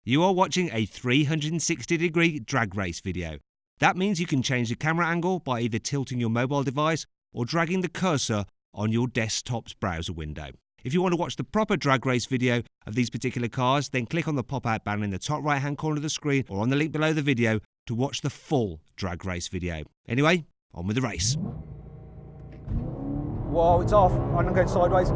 You are watching a 360-degree drag race video. That means you can change the camera angle by either tilting your mobile device or dragging the cursor on your desktop's browser window. If you want to watch the proper drag race video of these particular cars, then click on the pop-out banner in the top right-hand corner of the screen or on the link below the video to watch the full drag race video. Anyway, on with the race. Whoa, it's off. I'm going sideways.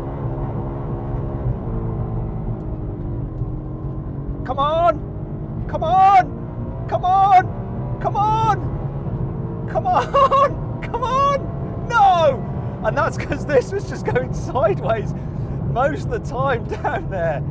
Come on! Come on! Come on! Come on! Come on! Come on! No! And that's because this was just going sideways most of the time down there.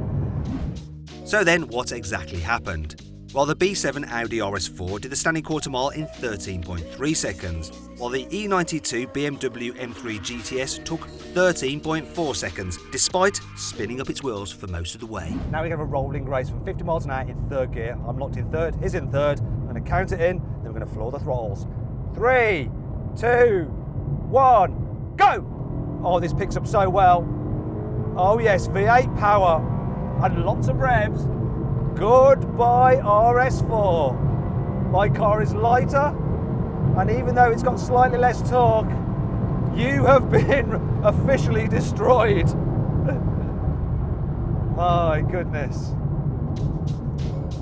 So then, what exactly happened? Well, the B7 Audi RS4 did the standing quarter mile in 13.3 seconds, while the E92 BMW M3 GTS took 13.4 seconds, despite spinning up its wheels for most of the way. Now we have a rolling race from 50 miles an hour in third gear. I'm locked in third, he's in third. I'm going to count it in, then we're going to floor the throttles. 3, 2, 1, go! Oh, this picks up so well. Oh yes, V8 power and lots of revs. Goodbye RS4. My car is lighter, and even though it's got slightly less torque, you have been officially destroyed. My goodness.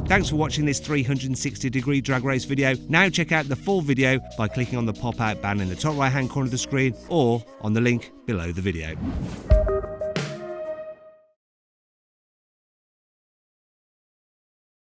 Thanks for watching this 360-degree drag race video. Now check out the full video by clicking on the pop-out banner in the top right-hand corner of the screen or on the link below the video.